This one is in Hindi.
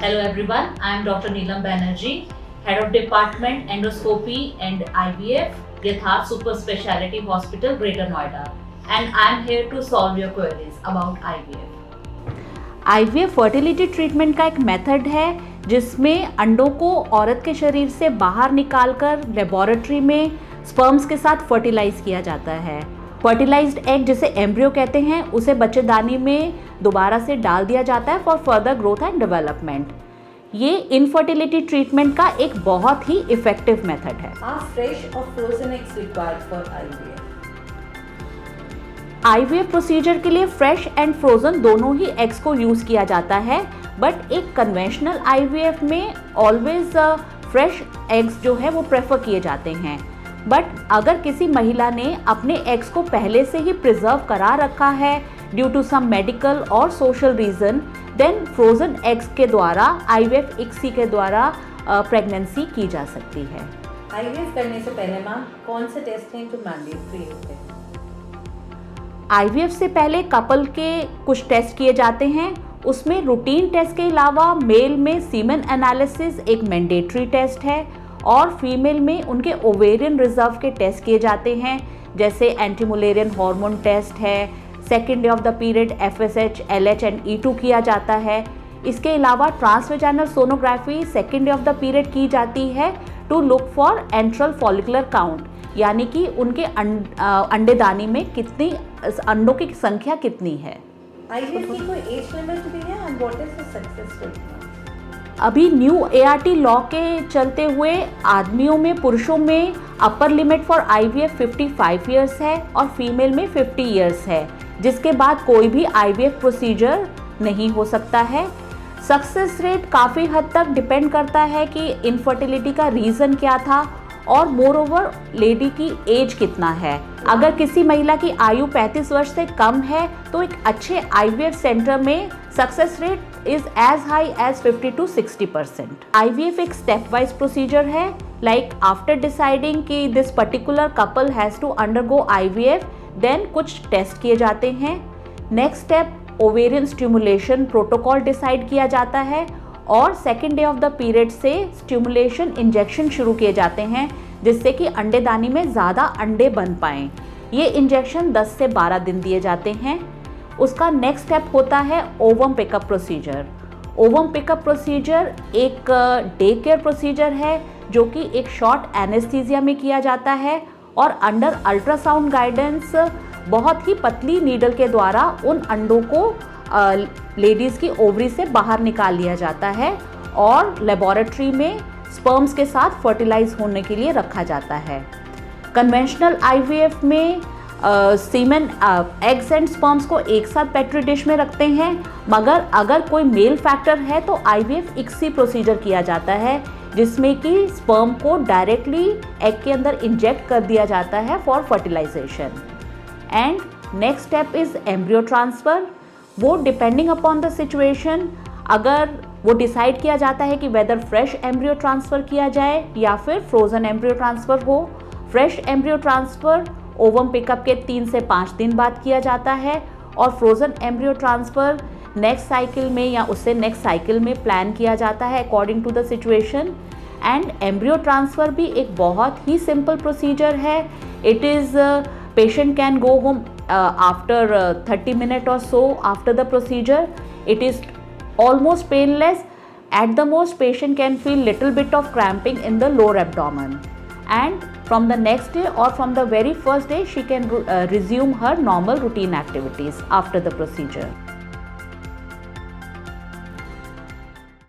Hello everyone, I am Dr. Neelam Banerjee, Head of Department Endoscopy and IVF, Yatharth Super Speciality Hospital, Greater Noida, and I am here to solve your queries about IVF. IVF fertility treatment का एक मेथड है जिसमें अंडों को औरत के शरीर से बाहर निकालकर लेबोरेटरी में स्पर्म्स के साथ फर्टिलाइज किया जाता है। फर्टिलाइज्ड एग जिसे एम्ब्रियो कहते हैं उसे बच्चेदानी में दोबारा से डाल दिया जाता है for further growth and development. ये इनफर्टिलिटी ट्रीटमेंट का एक बहुत ही इफेक्टिव मेथड है। Are fresh or frozen eggs required for IVF? IVF procedure के लिए फ्रेश एंड फ्रोजन दोनों ही एग्स को यूज़ किया जाता है, बट एक कन्वेंशनल आईवीएफ में ऑलवेज फ्रेश एग्स जो है वो प्रेफर किए जाते हैं। बट अगर किसी महिला ने अपने एग्स को पहले से ही प्रिजर्व करा रखा है ड्यू टू सम मेडिकल और social reason, then frozen eggs के द्वारा आईवीएफ इक्सी के द्वारा प्रेगनेंसी की जा सकती है। IVF करने से पहले मैम कौन से टेस्ट हैं जो मैंडेटरी होते हैं? आईवीएफ से पहले कपल के कुछ टेस्ट किए जाते हैं। उसमें रूटीन टेस्ट के अलावा मेल में सीमेन एनालिसिस एक मैंडेटरी टेस्ट है और फीमेल में उनके ओवेरियन रिजर्व के टेस्ट किए जाते हैं, जैसे एंटीमुलेरियन हार्मोन टेस्ट है, second day of the period FSH, LH and E2 किया जाता है। इसके अलावा transvaginal sonography second day of the period की जाती है to look for antral follicular count, यानी कि उनके अंडेदानी में कितनी अंडों की संख्या कितनी है। IVF की कोई एज लिमिट भी है and what is the success rate? अभी न्यू ART लॉ के चलते हुए आदमियों में, पुरुषों में upper limit for IVF 55 years है और फीमेल में 50 ईयर्स है, जिसके बाद कोई भी IVF प्रोसीजर नहीं हो सकता है। सक्सेस रेट काफ़ी हद तक डिपेंड करता है कि इनफर्टिलिटी का रीज़न क्या था और मोर ओवर लेडी की एज कितना है। अगर किसी महिला की आयु 35 वर्ष से कम है तो एक अच्छे IVF सेंटर में success rate is as high as 50 to 60%। IVF एक स्टेप वाइज प्रोसीजर है, लाइक आफ्टर डिसाइडिंग कि this particular couple has to undergo IVF, then कुछ टेस्ट किए जाते हैं। Next step ovarian stimulation protocol decide किया जाता है और second day of the period से स्टिमुलेशन इंजेक्शन शुरू किए जाते हैं जिससे कि अंडेदानी में ज़्यादा अंडे बन पाएँ। ये इंजेक्शन 10 से 12 दिन दिए जाते हैं। उसका नेक्स्ट स्टेप होता है ovum pickup procedure. Ovum pickup procedure एक डे केयर प्रोसीजर है जो कि एक शॉर्ट एनेस्थीसिया में किया जाता है और अंडर अल्ट्रासाउंड गाइडेंस बहुत ही पतली नीडल के द्वारा उन अंडों को लेडीज़ की ओवरी से बाहर निकाल लिया जाता है और लेबोरेटरी में स्पर्म्स के साथ फर्टिलाइज होने के लिए रखा जाता है। कन्वेंशनल IVF में सीमेन एग्स एंड स्पर्म्स को एक साथ पेट्री डिश में रखते हैं, मगर अगर कोई मेल फैक्टर है तो IVF इक्सी प्रोसीजर किया जाता है जिसमें कि स्पर्म को डायरेक्टली एग के अंदर इंजेक्ट कर दिया जाता है for fertilisation. And next step is embryo transfer. वो डिपेंडिंग अपॉन द सिचुएशन, अगर वो डिसाइड किया जाता है कि वेदर फ्रेश एम्ब्रियो ट्रांसफ़र किया जाए या फिर फ्रोज़न एम्ब्रियो ट्रांसफ़र हो। Fresh embryo transfer ovum pickup के 3 से 5 दिन बाद किया जाता है और frozen embryo transfer next cycle में या उससे नेक्स्ट साइकिल में प्लान किया जाता है according to the situation. And embryo transfer भी एक बहुत ही सिंपल प्रोसीजर है। It is patient can go home after 30 minutes or so after the procedure. It is almost painless. At the most, patient can feel little bit of cramping in the lower abdomen. And from the next day or from the very first day, she can resume her normal routine activities after the procedure.